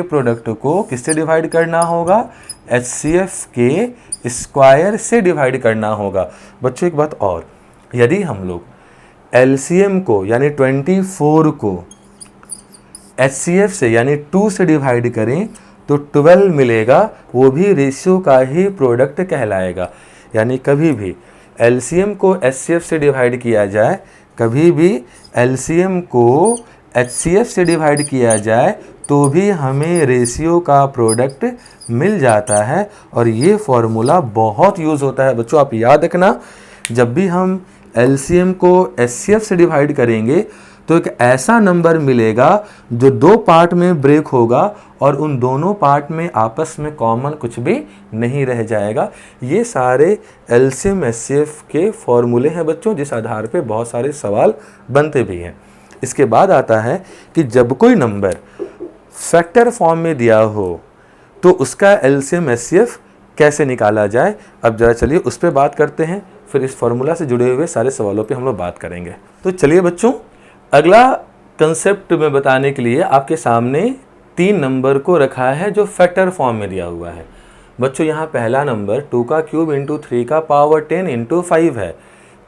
प्रोडक्ट को किससे डिवाइड करना होगा? HCF के स्क्वायर से डिवाइड करना होगा। बच्चों एक बात और, यदि हम लोग LCM को यानी 24 को HCF से यानी 2 से डिवाइड करें तो 12 मिलेगा, वो भी रेशियो का ही प्रोडक्ट कहलाएगा। यानी कभी भी LCM को HCF से डिवाइड किया जाए, कभी भी LCM को HCF से डिवाइड किया जाए तो भी हमें रेशियो का प्रोडक्ट मिल जाता है। और ये फॉर्मूला बहुत यूज़ होता है बच्चों, आप याद रखना, जब भी हम LCM को HCF से डिवाइड करेंगे तो एक ऐसा नंबर मिलेगा जो दो पार्ट में ब्रेक होगा और उन दोनों पार्ट में आपस में कॉमन कुछ भी नहीं रह जाएगा। ये सारे LCM HCF के फॉर्मूले हैं बच्चों, जिस आधार पे बहुत सारे सवाल बनते भी हैं। इसके बाद आता है कि जब कोई नंबर फैक्टर फॉर्म में दिया हो तो उसका LCM HCF कैसे निकाला जाए। अब जरा चलिए उस पर बात करते हैं, फिर इस फॉर्मूला से जुड़े हुए सारे सवालों पे हम लोग बात करेंगे। तो चलिए बच्चों, अगला कंसेप्ट में बताने के लिए आपके सामने 3 नंबर को रखा है जो फैक्टर फॉर्म में दिया हुआ है। बच्चों यहाँ पहला नंबर 2 का क्यूब इंटू 3 का पावर 10 इंटू 5 है।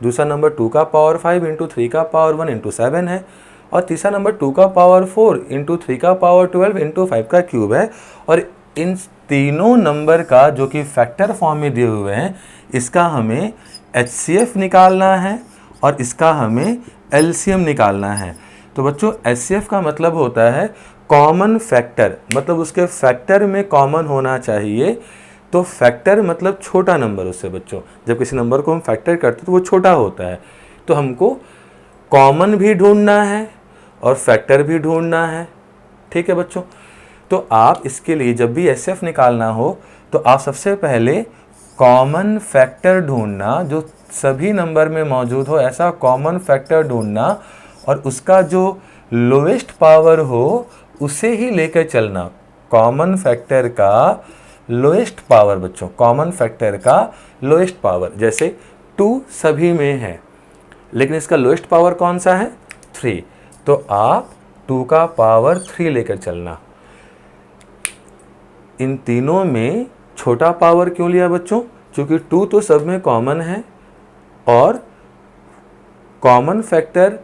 दूसरा नंबर 2 का पावर 5 इंटू 3 का पावर 1 इंटू 7 है, और तीसरा नंबर 2 का पावर 4 इंटू 3 का पावर 12 इंटू 5 का क्यूब है। और इन तीनों नंबर का जो कि फैक्टर फॉर्म में दिए हुए हैं, इसका हमें HCF निकालना है और इसका हमें LCM निकालना है। तो बच्चों HCF का मतलब होता है कॉमन फैक्टर, मतलब उसके फैक्टर में कॉमन होना चाहिए। तो फैक्टर मतलब छोटा नंबर उससे बच्चों, जब किसी नंबर को हम फैक्टर करते हैं तो वो छोटा होता है। तो हमको कॉमन भी ढूंढना है और फैक्टर भी ढूंढना है। ठीक है बच्चों, तो आप इसके लिए जब भी HCF निकालना हो तो आप सबसे पहले कॉमन फैक्टर ढूंढना, जो सभी नंबर में मौजूद हो ऐसा कॉमन फैक्टर ढूंढना, और उसका जो लोएस्ट पावर हो उसे ही लेकर चलना। कॉमन फैक्टर का लोएस्ट पावर बच्चों, कॉमन फैक्टर का लोएस्ट पावर, जैसे 2 सभी में है लेकिन इसका लोएस्ट पावर कौन सा है? 3, तो आप 2 का पावर 3 लेकर चलना। इन तीनों में छोटा पावर क्यों लिया बच्चों? क्योंकि 2 तो सब में कॉमन है और कॉमन फैक्टर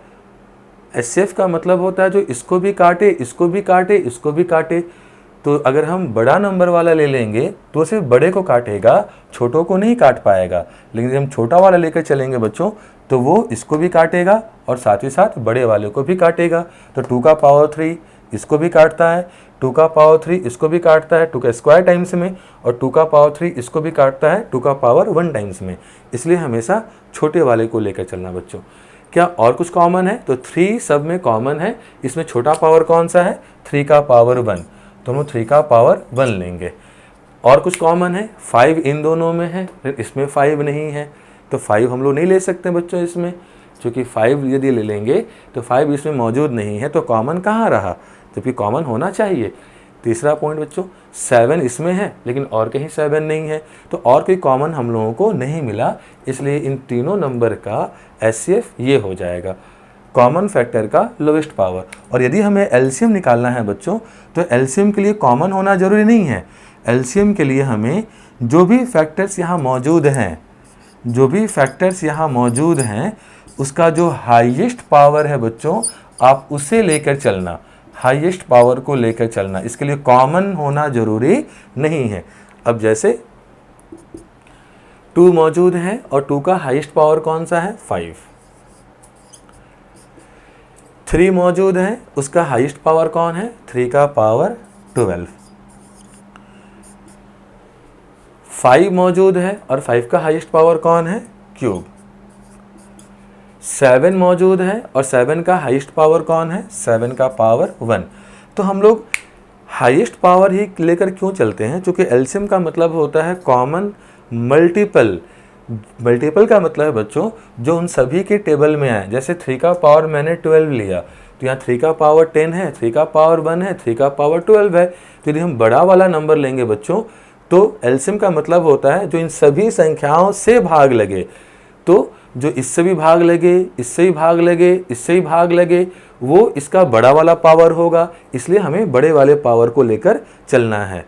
HCF का मतलब होता है जो इसको भी काटे, इसको भी काटे, इसको भी काटे। तो अगर हम बड़ा नंबर वाला ले लेंगे तो सिर्फ बड़े को काटेगा, छोटों को नहीं काट पाएगा। लेकिन जब हम छोटा वाला लेकर चलेंगे बच्चों तो वो इसको भी काटेगा और साथ ही साथ बड़े वाले को भी काटेगा। तो 2 का पावर 3 इसको भी काटता है, 2 का पावर 3 इसको भी काटता है 2 का स्क्वायर टाइम्स में, और 2 का पावर 3 इसको भी काटता है 2 का पावर 1 टाइम्स में। इसलिए हमेशा छोटे वाले को लेकर चलना बच्चों। क्या और कुछ कॉमन है? तो 3 सब में कॉमन है। इसमें छोटा पावर कौन सा है? 3 का पावर 1, तो हम 3 का पावर 1 लेंगे। और कुछ कॉमन है? 5 इन दोनों में है, इसमें 5 नहीं है तो 5 हम लोग नहीं ले सकते बच्चों इसमें, क्योंकि 5 यदि ले लेंगे तो 5 इसमें मौजूद नहीं है, तो कॉमन कहाँ रहा? जबकि कॉमन होना चाहिए। तीसरा पॉइंट बच्चों, 7 इसमें है लेकिन और कहीं 7 नहीं है, तो और कोई कॉमन हम लोगों को नहीं मिला। इसलिए इन तीनों नंबर का HCF ये हो जाएगा, कॉमन फैक्टर का लोएस्ट पावर। और यदि हमें LCM निकालना है बच्चों तो LCM के लिए कॉमन होना जरूरी नहीं है। LCM के लिए हमें जो भी फैक्टर्स यहाँ मौजूद हैं, जो भी फैक्टर्स यहाँ मौजूद हैं उसका जो हाईएस्ट पावर है बच्चों, आप उसे लेकर चलना, हाईएस्ट पावर को लेकर चलना। इसके लिए कॉमन होना जरूरी नहीं है। अब जैसे 2 मौजूद है और 2 का हाईएस्ट पावर कौन सा है? 5। 3 मौजूद है, उसका हाईएस्ट पावर कौन है? 3 का पावर 12। 5 मौजूद है और 5 का हाईएस्ट पावर कौन है? क्यूब। 7 मौजूद है और 7 का हाईएस्ट पावर कौन है? 7 का पावर 1। तो हम लोग हाईएस्ट पावर ही लेकर क्यों चलते हैं? क्योंकि LCM का मतलब होता है कॉमन मल्टीपल। मल्टीपल का मतलब है बच्चों जो उन सभी के टेबल में आए। जैसे 3 का पावर मैंने 12 लिया तो यहाँ 3 का पावर 10 है, 3 का पावर 1 है, 3 का पावर 12 है। तो यदि हम बड़ा वाला नंबर लेंगे बच्चों तो LCM का मतलब होता है जो इन सभी संख्याओं से भाग लगे। तो जो इससे भी भाग लगे, इससे भी भाग लगे, इससे भी भाग लगे, वो इसका बड़ा वाला पावर होगा। इसलिए हमें बड़े वाले पावर को लेकर चलना है।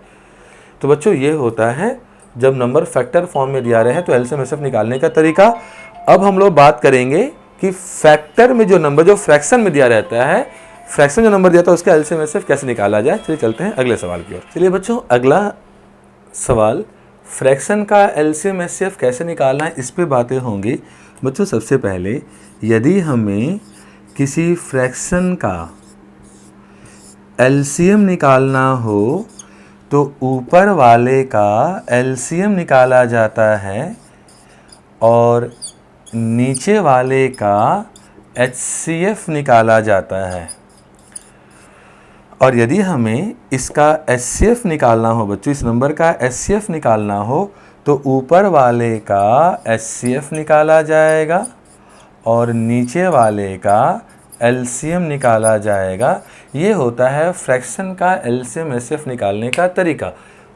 तो बच्चों ये होता है जब नंबर फैक्टर फॉर्म में दिया रहे हैं तो LCM HCF निकालने का तरीका। अब हम लोग बात करेंगे कि फैक्टर में जो नंबर जो फ्रैक्शन में दिया रहता है, फ्रैक्शन जो नंबर दिया था उसका LCM HCF कैसे निकाला जाए। चलिए चलते हैं अगले सवाल की ओर। चलिए बच्चों अगला सवाल, फ्रैक्शन का LCM HCF कैसे निकालना है, इस पे बातें होंगी। बच्चों सबसे पहले यदि हमें किसी फ्रैक्शन का LCM निकालना हो तो ऊपर वाले का LCM निकाला जाता है और नीचे वाले का HCF निकाला जाता है। और यदि हमें इसका HCF निकालना हो बच्चों, इस नंबर का HCF निकालना हो तो ऊपर वाले का HCF निकाला जाएगा और नीचे वाले का LCM निकाला जाएगा। ये होता है फ्रैक्शन का LCM HCF निकालने का तरीका।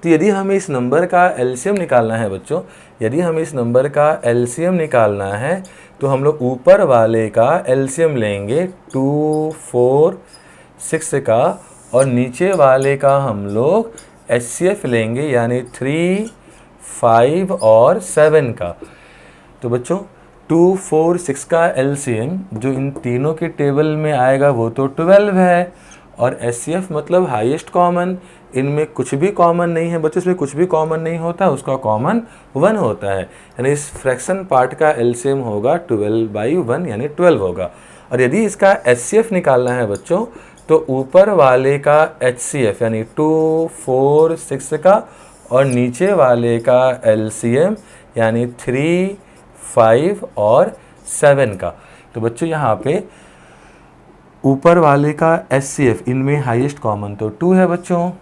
तो यदि हमें इस नंबर का LCM निकालना है बच्चों, यदि हमें इस नंबर का LCM निकालना है तो हम लोग ऊपर वाले का LCM लेंगे 2, 4, 6 का, और नीचे वाले का हम लोग HCF लेंगे यानी 3, 5 और 7 का। तो बच्चों 2, 4, 6 का एलसीएम जो इन तीनों के टेबल में आएगा वो तो 12 है, और एचसीएफ मतलब हाईएस्ट कॉमन, इनमें कुछ भी कॉमन नहीं है बच्चों, इसमें कुछ भी कॉमन नहीं होता, उसका कॉमन 1 होता है, यानी इस फ्रैक्शन पार्ट का एलसीएम होगा 12/1 यानी 12 होगा। और यदि इसका एचसीएफ निकालना है बच्चों तो ऊपर वाले का एचसीएफ यानी 2, 4, 6 का और नीचे वाले का एलसीएम यानी 3, 5 और 7 का। तो बच्चों यहाँ पे ऊपर वाले का एचसीएफ, इनमें हाईएस्ट कॉमन तो 2 है बच्चों,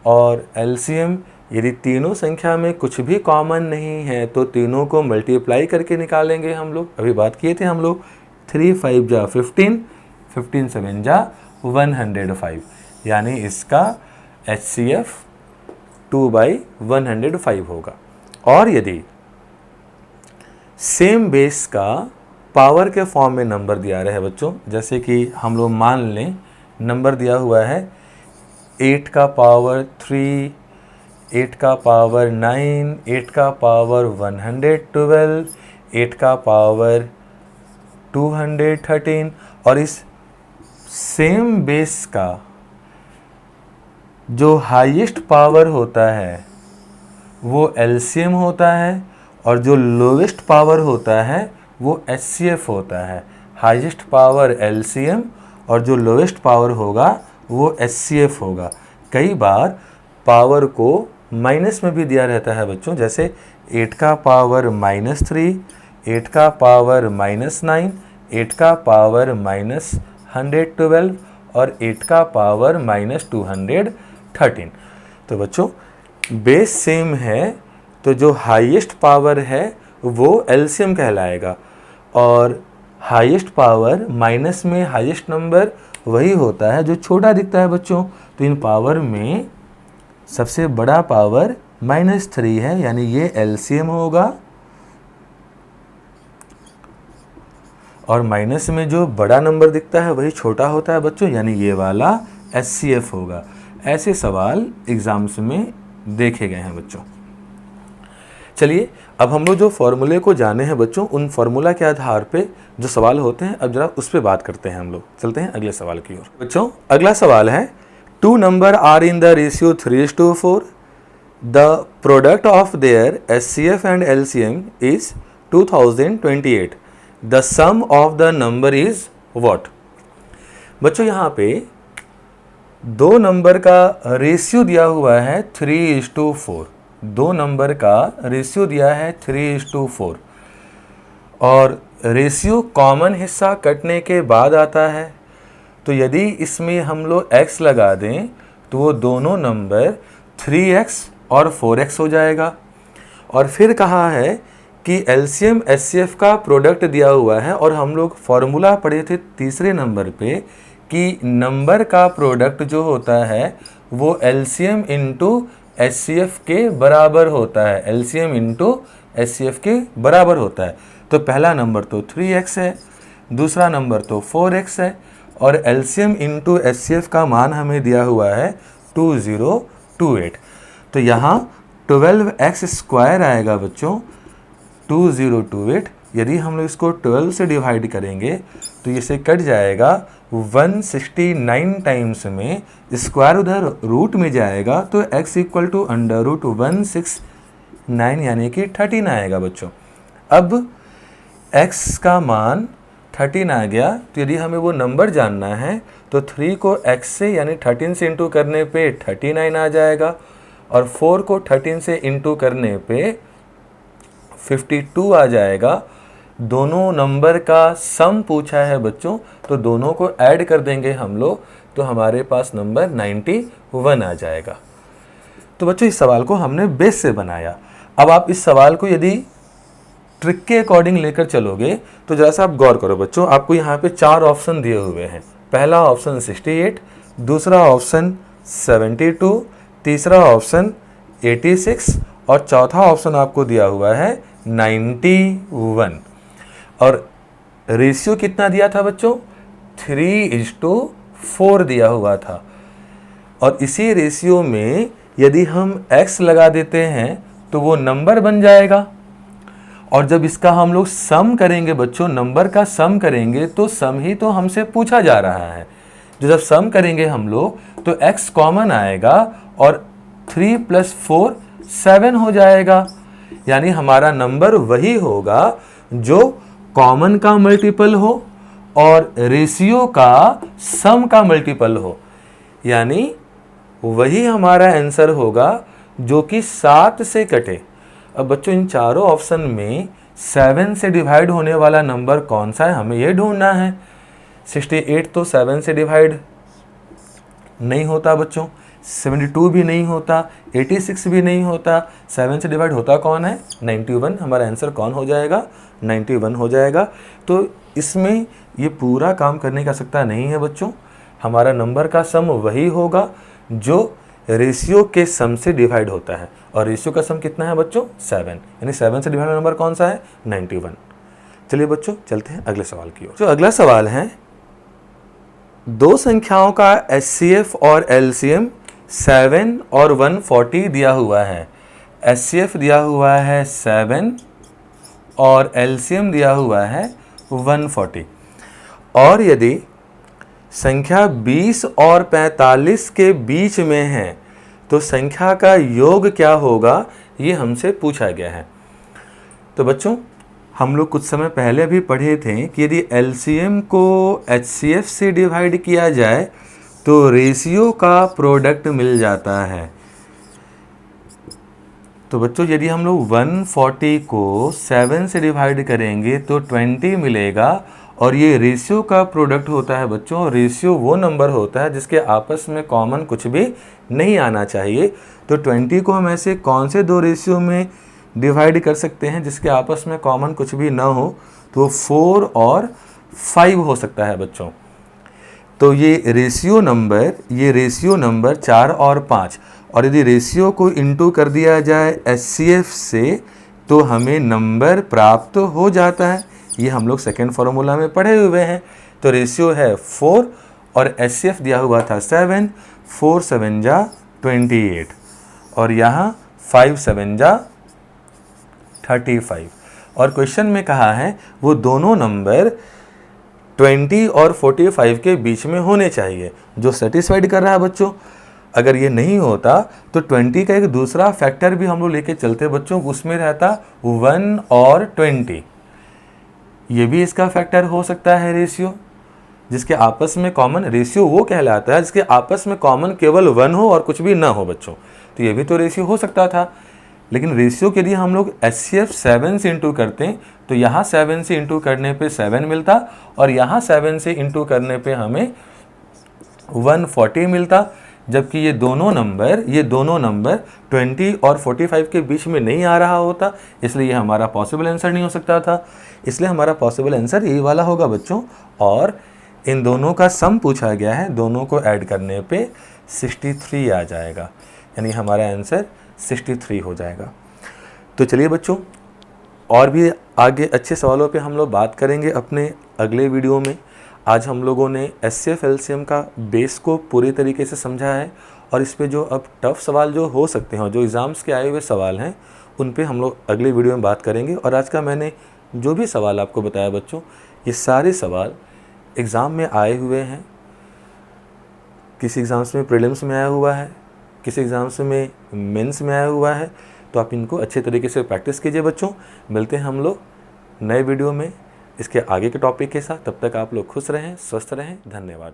और एलसीएम यदि तीनों संख्या में कुछ भी कॉमन नहीं है तो तीनों को मल्टीप्लाई करके निकालेंगे हम लोग, अभी बात किए थे हम लोग। 3, 5 जा 15, 15, 7 जा 105, यानी इसका एचसीएफ 2/105 होगा। और यदि सेम बेस का पावर के फॉर्म में नंबर दिया रहे हैं बच्चों, जैसे कि हम लोग मान लें नंबर दिया हुआ है 8 का पावर 3, 8 का पावर 9, 8 का पावर 112, 8 का पावर 213, और इस सेम बेस का जो हाईएस्ट पावर होता है वो एलसीएम होता है, और जो लोवेस्ट पावर होता है वो एचसीएफ होता है। हाईएस्ट पावर एलसीएम और जो लोवेस्ट पावर होगा वो एचसीएफ होगा। कई बार पावर को माइनस में भी दिया रहता है बच्चों, जैसे 8 का पावर -3, 8 का पावर -9, 8 का पावर -112 और 8 का पावर -213। तो बच्चों बेस सेम है तो जो हाईएस्ट पावर है वो एलसीएम कहलाएगा, और हाईएस्ट पावर माइनस में हाईएस्ट नंबर वही होता है जो छोटा दिखता है बच्चों। तो इन पावर में सबसे बड़ा पावर -3 है, यानी ये एलसीएम होगा, और माइनस में जो बड़ा नंबर दिखता है वही छोटा होता है बच्चों, यानी ये वाला एचसीएफ होगा। ऐसे सवाल एग्जाम्स में देखे गए हैं बच्चों। चलिए अब हम लोग जो फॉर्मूले को जाने हैं बच्चों, उन फॉर्मूला के आधार पे जो सवाल होते हैं अब जरा उस पर बात करते हैं हम लोग। चलते हैं अगले सवाल की ओर बच्चों। अगला सवाल है 2 number are in the ratio 3:4, the product of their HCF and LCM is 2028, the sum of the number is what. बच्चों यहाँ पे 2 नंबर का रेशियो दिया हुआ है 3:4, 2 नंबर का रेशियो दिया है 3:4, और रेशियो कॉमन हिस्सा कटने के बाद आता है। तो यदि इसमें हम लोग x लगा दें तो वो दोनों नंबर 3x और 4x हो जाएगा। और फिर कहा है कि एलसीएम एचसीएफ का प्रोडक्ट दिया हुआ है, और हम लोग फॉर्मूला पढ़े थे तीसरे नंबर पे कि नंबर का प्रोडक्ट जो होता है वो एलसीएम इंटू एचसीएफ के बराबर होता है, एलसीएम इंटू एचसीएफ के बराबर होता है। तो पहला नंबर तो 3x है, दूसरा नंबर तो 4x है, और एलसीएम इंटू एचसीएफ का मान हमें दिया हुआ है 2028। तो यहाँ 12x स्क्वायर आएगा बच्चों 2028। यदि हम लोग इसको 12 से डिवाइड करेंगे तो इसे कट जाएगा 169 टाइम्स में, स्क्वायर उधर रूट में जाएगा तो x इक्वल टू √169 यानी कि 13 आएगा बच्चों। अब x का मान 13 आ गया, तो यदि हमें वो नंबर जानना है तो 3 को x से यानी 13 से इंटू करने पे 39 आ जाएगा, और 4 को 13 से इंटू करने पे 52 आ जाएगा। दोनों नंबर का सम पूछा है बच्चों, तो दोनों को ऐड कर देंगे हम लोग तो हमारे पास नंबर 91 आ जाएगा। तो बच्चों इस सवाल को हमने बेस से बनाया। अब आप इस सवाल को यदि ट्रिक के अकॉर्डिंग लेकर चलोगे तो जरा सा आप गौर करो बच्चों, आपको यहाँ पे 4 ऑप्शन दिए हुए हैं। पहला ऑप्शन 68, दूसरा ऑप्शन 72, तीसरा ऑप्शन 86 और चौथा ऑप्शन आपको दिया हुआ है 91। और रेशियो कितना दिया था बच्चों? 3:4 दिया हुआ था। और इसी रेशियो में यदि हम x लगा देते हैं तो वो नंबर बन जाएगा, और जब इसका हम लोग सम करेंगे बच्चों, नंबर का सम करेंगे, तो सम ही तो हमसे पूछा जा रहा है। जो जब सम करेंगे हम लोग तो x कॉमन आएगा और 3 + 4 7 हो जाएगा। यानी हमारा नंबर वही होगा जो कॉमन का मल्टीपल हो और रेशियो का सम का मल्टीपल हो। यानी वही हमारा आंसर होगा जो कि 7 से कटे। अब बच्चों इन चारों ऑप्शन में 7 से डिवाइड होने वाला नंबर कौन सा है, हमें ये ढूंढना है। 68 तो 7 से डिवाइड नहीं होता बच्चों, 72 भी नहीं होता, 86 भी नहीं होता। 7 से डिवाइड होता कौन है? 91। हमारा आंसर कौन हो जाएगा? 91 हो जाएगा। तो इसमें ये पूरा काम करने की आवश्यकता नहीं है बच्चों। हमारा नंबर का सम वही होगा जो रेशियो के सम से डिवाइड होता है, और रेशियो का सम कितना है बच्चों? 7। यानी 7 से डिवाइड नंबर कौन सा है? 91। चलिए बच्चों चलते हैं अगले सवाल की ओर। जो अगला सवाल है, दो संख्याओं का एचसीएफ और एलसीएम 7 और 140 दिया हुआ है। एचसीएफ दिया हुआ है 7 और एलसीएम दिया हुआ है 140। और यदि संख्या 20 और 45 के बीच में है तो संख्या का योग क्या होगा, ये हमसे पूछा गया है। तो बच्चों हम लोग कुछ समय पहले भी पढ़े थे कि यदि एलसीएम को एचसीएफ से डिवाइड किया जाए तो रेशियो का प्रोडक्ट मिल जाता है। तो बच्चों यदि हम लोग 140 को 7 से डिवाइड करेंगे तो 20 मिलेगा, और ये रेशियो का प्रोडक्ट होता है बच्चों। रेशियो वो नंबर होता है जिसके आपस में कॉमन कुछ भी नहीं आना चाहिए। तो 20 को हम ऐसे कौन से दो रेशियो में डिवाइड कर सकते हैं जिसके आपस में कॉमन कुछ भी ना हो? तो 4 और 5 हो सकता है बच्चों। तो ये रेशियो नंबर 4 और 5, और यदि रेशियो को इंटू कर दिया जाए एचसीएफ से तो हमें नंबर प्राप्त हो जाता है। ये हम लोग सेकेंड फार्मूला में पढ़े हुए हैं। तो रेशियो है 4 और एचसीएफ दिया हुआ था 7, 4 7 जा 28, और यहाँ 5 7 जा 35। और क्वेश्चन में कहा है वो दोनों नंबर 20 और 45 के बीच में होने चाहिए, जो सेटिस्फाइड कर रहा है बच्चों। अगर ये नहीं होता तो 20 का एक दूसरा फैक्टर भी हम लोग लेके चलते बच्चों, उसमें रहता 1 और 20। ये भी इसका फैक्टर हो सकता है रेशियो, जिसके आपस में कॉमन रेशियो वो कहलाता है जिसके आपस में कॉमन केवल 1 हो और कुछ भी ना हो बच्चों। तो ये भी तो रेशियो हो सकता था। लेकिन रेशियो के लिए हम लोग एचसीएफ 7 से इंटू करते हैं तो यहाँ 7 से इंटू करने पे 7 मिलता, और यहाँ 7 से इंटू करने पे हमें 140 मिलता। जबकि ये दोनों नंबर 20 और 45 के बीच में नहीं आ रहा होता, इसलिए ये हमारा पॉसिबल आंसर नहीं हो सकता था। इसलिए हमारा पॉसिबल आंसर यही वाला होगा बच्चों। और इन दोनों का सम पूछा गया है, दोनों को ऐड करने पे 63 आ जाएगा, यानी हमारा आंसर 63 हो जाएगा। तो चलिए बच्चों और भी आगे अच्छे सवालों पे हम लोग बात करेंगे अपने अगले वीडियो में। आज हम लोगों ने एचसीएफ एलसीएम का बेस को पूरी तरीके से समझा है, और इस पे जो अब टफ सवाल जो हो सकते हैं, जो एग्ज़ाम्स के आए हुए सवाल हैं, उन पे हम लोग अगले वीडियो में बात करेंगे। और आज का मैंने जो भी सवाल आपको बताया बच्चों, ये सारे सवाल एग्ज़ाम में आए हुए हैं। किसी एग्ज़ाम्स में प्रीलिम्स में आया हुआ है, किसी एग्ज़ाम्स में मेंस में आया हुआ है। तो आप इनको अच्छे तरीके से प्रैक्टिस कीजिए बच्चों। मिलते हैं हम लोग नए वीडियो में इसके आगे के टॉपिक के साथ। तब तक आप लोग खुश रहें, स्वस्थ रहें। धन्यवाद।